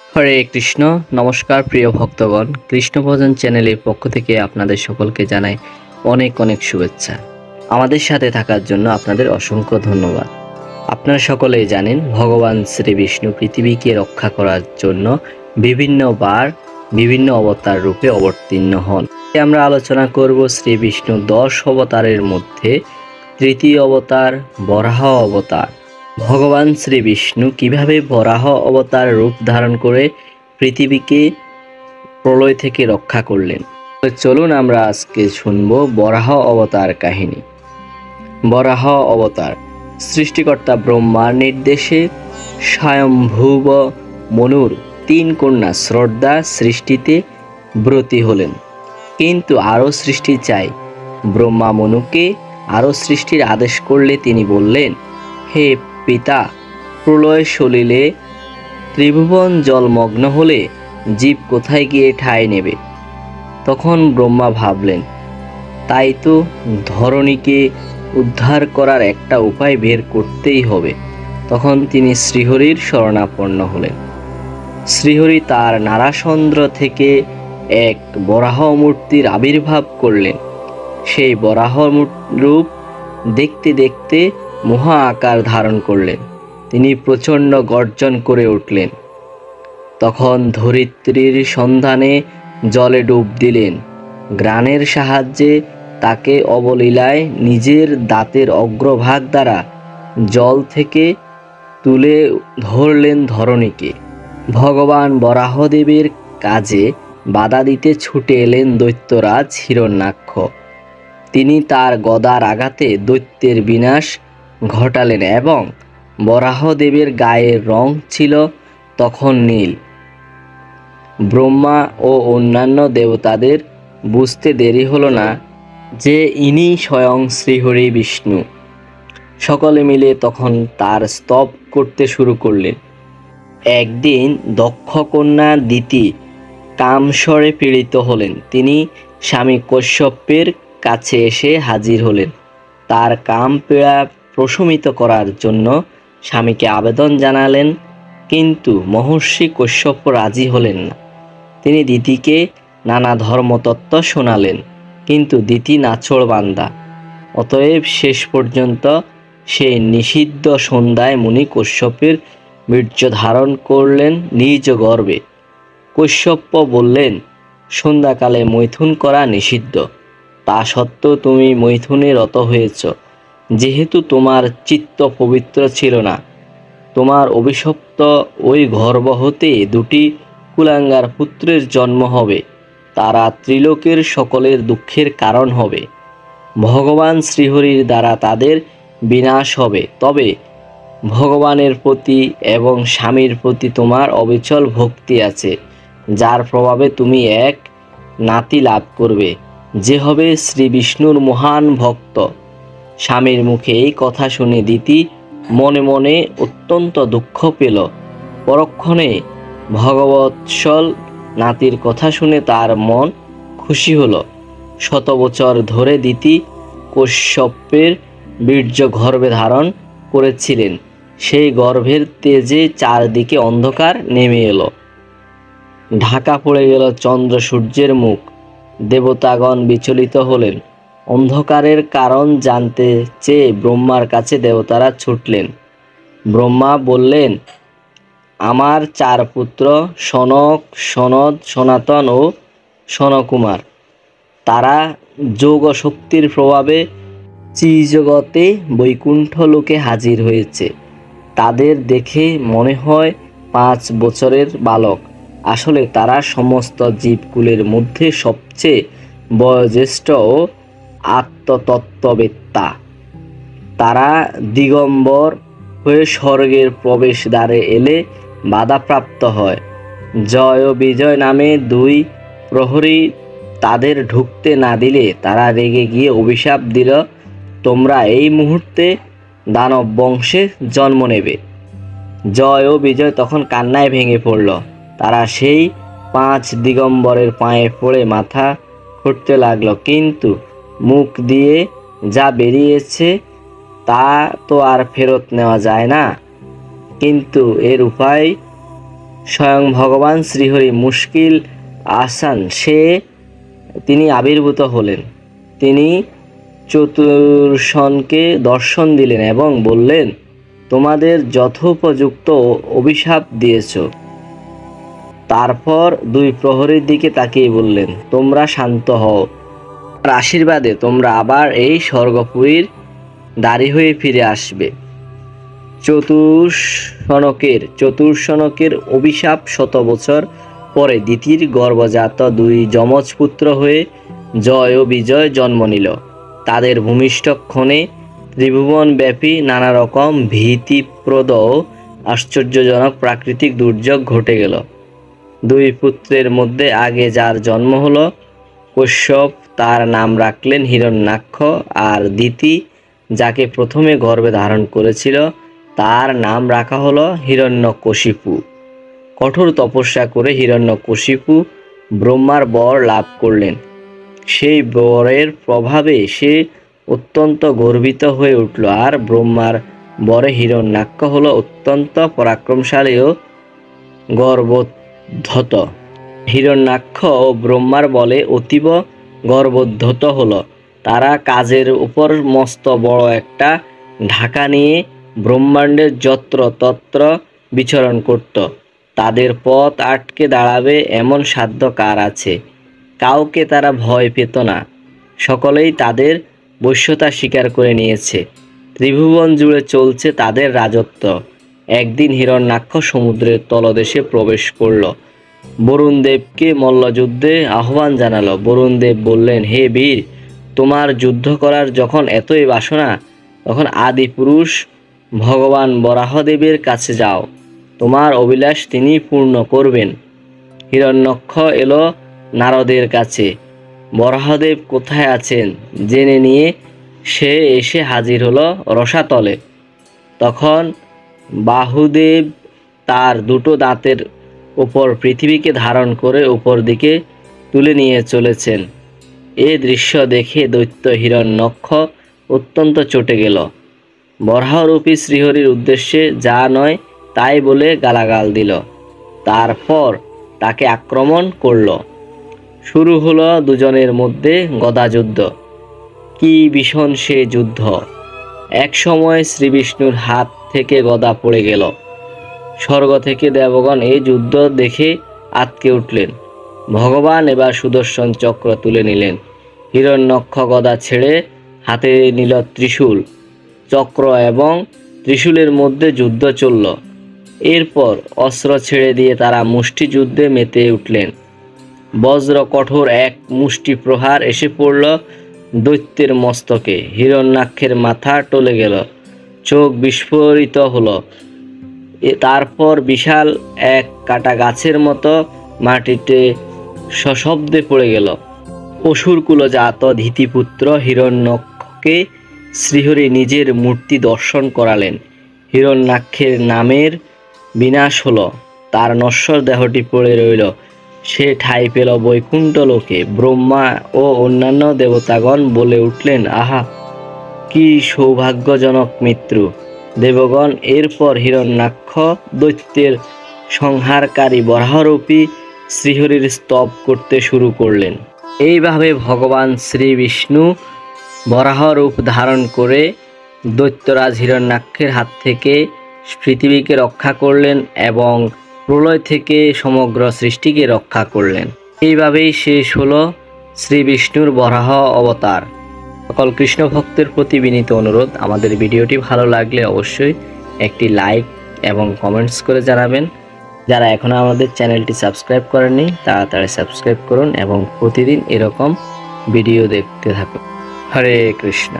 হরে কৃষ্ণ। নমস্কার প্রিয় ভক্তগণ, কৃষ্ণ ভজন চ্যানেলের পক্ষ থেকে আপনাদের সকলকে জানাই অনেক অনেক শুভেচ্ছা। আমাদের সাথে থাকার জন্য আপনাদের অসংখ্য ধন্যবাদ। আপনারা সকলেই জানেন ভগবান শ্রী বিষ্ণু পৃথিবীকে রক্ষা করার জন্য বিভিন্নবার বিভিন্ন অবতার রূপে অবতীর্ণ হন। আমরা আলোচনা করব শ্রী বিষ্ণু 10 অবতারের মধ্যে তৃতীয় অবতার বরাহ অবতার। ভগবান শ্রী বিষ্ণু কিভাবে বরাহ অবতার রূপ ধারণ করে পৃথিবীকে প্রলয় থেকে রক্ষা করলেন। চলুন আমরা আজকে শুনব বরাহ অবতার কাহিনী। বরাহ অবতার সৃষ্টিকর্তা ব্রহ্মার নির্দেশে স্বয়ম্ভুব মনুর 3 কন্যা শ্রদ্ধা সৃষ্টিতে ব্রতী হলেন, কিন্তু আরও সৃষ্টি চাই। ব্রহ্মা মনুকে আরও সৃষ্টির আদেশ করলে তিনি বললেন, হে পিতা, প্রলয় সলিলে ত্রিভুবন জলমগ্ন হলে জীব কোথায় গিয়ে ঠাঁই নেবে? তখন ব্রহ্মা ভাবলেন, তাই তো ধরণীকে উদ্ধার করার একটা উপায় বের করতেই হবে। তখন তিনি শ্রীহরির শরণাপন্ন হলেন। শ্রীহরি তার নারাচন্দ্র থেকে এক বরাহ মূর্তির আবির্ভাব করলেন। সেই বরাহ রূপ দেখতে দেখতে মহা আকার ধারণ করলেন। তিনি প্রচণ্ড গর্জন করে উঠলেন। তখন ধরিত্রীর সন্ধানে জলে ডুব দিলেন। গ্রাণের সাহায্যে তাকে অবলীলায় নিজের দাঁতের অগ্রভাগ দ্বারা জল থেকে তুলে ধরলেন ধরণীকে। ভগবান বরাহদেবের কাজে বাধা দিতে ছুটে এলেন দৈত্যরাজ হিরণ্যাক্ষ। তিনি তার গদার আঘাতে দৈত্যের বিনাশ ঘটালেন এবং বরাহদেবের গায়ের রং ছিল তখন নীল। ব্রহ্মা ও অন্যান্য দেবতাদের বুঝতে দেরি হলো না যে ইনি স্বয়ং শ্রীহরি বিষ্ণু। সকলে মিলে তখন তার স্তব করতে শুরু করলেন। একদিন দক্ষ কন্যা দিতি কামস্বরে পীড়িত হলেন। তিনি স্বামী কশ্যপের কাছে এসে হাজির হলেন। তার কাম পীড়া প্রশমিত করার জন্য স্বামীকে আবেদন জানালেন, কিন্তু মহর্ষি কশ্যপ রাজি হলেন না। তিনি দিতিকে নানা ধর্মতত্ত্ব শোনালেন, কিন্তু দিতি নাছোড়বান্দা। অতএব শেষ পর্যন্ত সেই নিষিদ্ধ সন্ধ্যায় মুনি কশ্যপের বীর্য ধারণ করলেন নিজ গর্ভে। কশ্যপ বললেন, সন্ধ্যাকালে মৈথুন করা নিষিদ্ধ, তা সত্ত্বেও তুমি মৈথুনে রত হয়েছ। যেহেতু তোমার চিত্ত পবিত্র ছিল না, তোমার অভিশপ্ত ওই গর্ভ হতে 2টি কুলাঙ্গার পুত্রের জন্ম হবে। তারা ত্রিলোকের সকলের দুঃখের কারণ হবে। ভগবান শ্রীহরির দ্বারা তাদের বিনাশ হবে। তবে ভগবানের প্রতি এবং স্বামীর প্রতি তোমার অবিচল ভক্তি আছে, যার প্রভাবে তুমি এক নাতি লাভ করবে, যে হবে শ্রী বিষ্ণুর মহান ভক্ত। স্বামীর মুখে এই কথা শুনে দিতি মনে মনে অত্যন্ত দুঃখ পেল। পরক্ষণে ভগবৎসল নাতির কথা শুনে তার মন খুশি হলো। 100 বছর ধরে দিতি কশ্যপের বীর্য গর্ভে ধারণ করেছিলেন। সেই গর্ভের তেজে চারদিকে অন্ধকার নেমে এলো। ঢাকা পড়ে গেল চন্দ্র সূর্যের মুখ। দেবতাগণ বিচলিত হলেন। অন্ধকারের কারণ জানতে চেয়ে ব্রহ্মার কাছে দেবতারা ছুটলেন। ব্রহ্মা বললেন, আমার 4 পুত্র সনক, সনদ, সনাতন ও সনকুমার। তারা যোগ শক্তির প্রভাবে চিজগতে বৈকুণ্ঠ লোকে হাজির হয়েছে। তাদের দেখে মনে হয় 5 বছরের বালক। আসলে তারা সমস্ত জীবকুলের মধ্যে সবচেয়ে বয়োজ্যেষ্ঠ ও আত্মতত্ত্ববেত্তা। তারা দিগম্বর হয়ে স্বর্গের প্রবেশদ্বারে এলে বাধাপ্রাপ্ত হয়। জয় ও বিজয় নামে 2 প্রহরী তাদের ঢুকতে না দিলে তারা রেগে গিয়ে অভিশাপ দিল, তোমরা এই মুহূর্তে দানব বংশে জন্ম নেবে। জয় ও বিজয় তখন কান্নায় ভেঙে পড়ল। তারা সেই 5 দিগম্বরের পায়ে পড়ে মাথা খুঁড়তে লাগলো, কিন্তু মুখ দিয়ে যা বেরিয়েছে তা তো আর ফেরত নেওয়া যায় না। কিন্তু এর উপায় স্বয়ং ভগবান শ্রীহরি মুশকিল আসান তিনি আবির্ভূত হলেন। তিনি চতুর্শনকে দর্শন দিলেন এবং বললেন, তোমাদের যথোপযুক্ত অভিশাপ দিয়েছ। তারপর দুই প্রহরীর দিকে তাকিয়ে বললেন, তোমরা শান্ত হও, আর আশীর্বাদে তোমরা আবার এই স্বর্গপুরীর দাঁড়ি হয়ে ফিরে আসবে। চতুর্শনকের অভিশাপ 100 বছর পরে দিতির গর্ভজাত দুই যমজ পুত্র হয়ে জয় ও বিজয় জন্ম নিল। তাদের ভূমিষ্ঠক্ষণে ত্রিভুবনব্যাপী নানা রকম ভীতিপ্রদ ও আশ্চর্যজনক প্রাকৃতিক দুর্যোগ ঘটে গেল। দুই পুত্রের মধ্যে আগে যার জন্ম হলো কশ্যপ, তার নাম রাখলেন হিরণ্যাক্ষ, আর দিতি যাকে প্রথমে গর্ভে ধারণ করেছিল তার নাম রাখা হলো হিরণ্যকশিপু। কঠোর তপস্যা করে হিরণ্যকশিপু ব্রহ্মার বর লাভ করলেন। সেই বরের প্রভাবে সে অত্যন্ত গর্বিত হয়ে উঠল, আর ব্রহ্মার বরে হিরণ্যাক্ষ হলো অত্যন্ত পরাক্রমশালী ও গর্বোদ্ধত। হিরণ্যাক্ষ ও ব্রহ্মার বলে অতীব গর্বোদ্ধত হলো। তারা কাজের উপর মস্ত বড় একটা ঢাকা নিয়ে ব্রহ্মাণ্ডের যত্র তত্র বিচরণ করত। তাদের পথ আটকে দাঁড়াবে এমন সাধ্য কার আছে? কাউকে তারা ভয় পেত না। সকলেই তাদের বশ্যতা স্বীকার করে নিয়েছে। ত্রিভুবন জুড়ে চলছে তাদের রাজত্ব। একদিন হিরণ্যাক্ষ সমুদ্রের তলদেশে প্রবেশ করল। বরুণদেবকে মল্লযুদ্ধে আহ্বান জানালো। বরুণদেব বললেন, হে বীর, তোমার যুদ্ধ করার যখন এতই বাসনা, তখন আদি পুরুষ ভগবান বরাহদেবের কাছে যাও। তোমার অভিলাষ তিনি পূর্ণ করবেন। হিরণ্যাক্ষ এলো নারদের কাছে। বরাহদেব কোথায় আছেন জেনে নিয়ে সে এসে হাজির হলো রসাতলে। তখন বাহুদেব তার দুটো দাঁতের উপর পৃথিবীকে ধারণ করে উপর দিকে তুলে নিয়ে চলেছেন। এ দৃশ্য দেখে দৈত্য হিরণ্যাক্ষ অত্যন্ত চটে গেল। বরাহরূপী শ্রীহরির উদ্দেশ্যে যা নয় তাই বলে গালাগাল দিল। তারপর তাকে আক্রমণ করল। শুরু হলো দুজনের মধ্যে গদাযুদ্ধ। কি ভীষণ সে যুদ্ধ! এক সময় শ্রীবিষ্ণুর হাত থেকে গদা পড়ে গেল। স্বর্গ থেকে দেবগণ এই যুদ্ধ দেখে আঁতকে উঠলেন। ভগবান এবার সুদর্শন চক্র তুলে নিলেন। হিরণ্যাক্ষ গদা ছেড়ে হাতে নিল ত্রিশূল। চক্র এবং ত্রিশূলের মধ্যে যুদ্ধ চলল। এরপর অস্ত্র ছেড়ে দিয়ে তারা মুষ্টিযুদ্ধে মেতে উঠলেন। বজ্র কঠোর এক মুষ্টি প্রহার এসে পড়ল দৈত্যের মস্তকে। হিরণ্যাক্ষের মাথা টলে গেল, চোখ বিস্ফোরিত হলো। তারপর বিশাল এক কাটা গাছের মতো মাটিতে সশব্দে পড়ে গেল। অসুরকুলজাত ধীতিপুত্র হিরণ্যাক্ষকে শ্রীহরি নিজের মূর্তি দর্শন করালেন। হিরণ্যাক্ষের নামের বিনাশ হলো। তার নশ্বর দেহটি পড়ে রইল। সে ঠাঁই পেল বৈকুণ্ঠ লোকে। ব্রহ্মা ও অন্যান্য দেবতাগণ বলে উঠলেন, আহা, কি সৌভাগ্যজনক মৃত্যু! দেবগণ এরপর হিরণ্যাক্ষ দৈত্যের সংহারকারী বরাহরূপী শ্রীহরির স্তব করতে শুরু করলেন। এইভাবে ভগবান শ্রী বিষ্ণু বরাহ রূপ ধারণ করে দৈত্যরাজ হিরণ্যাক্ষের হাত থেকে পৃথিবীকে রক্ষা করলেন এবং প্রলয় থেকে সমগ্র সৃষ্টিকে রক্ষা করলেন। এইভাবেই শেষ হলো শ্রী বিষ্ণুর বরাহ অবতার। সকল কৃষ্ণ ভক্তের প্রতি বিনীত অনুরোধ, আমাদের ভিডিওটি ভালো লাগলে অবশ্যই একটি লাইক এবং কমেন্টস করে জানাবেন। যারা এখনও আমাদের চ্যানেলটি সাবস্ক্রাইব করেননি তাড়াতাড়ি সাবস্ক্রাইব করুন এবং প্রতিদিন এরকম ভিডিও দেখতে থাকুন। হরে কৃষ্ণ।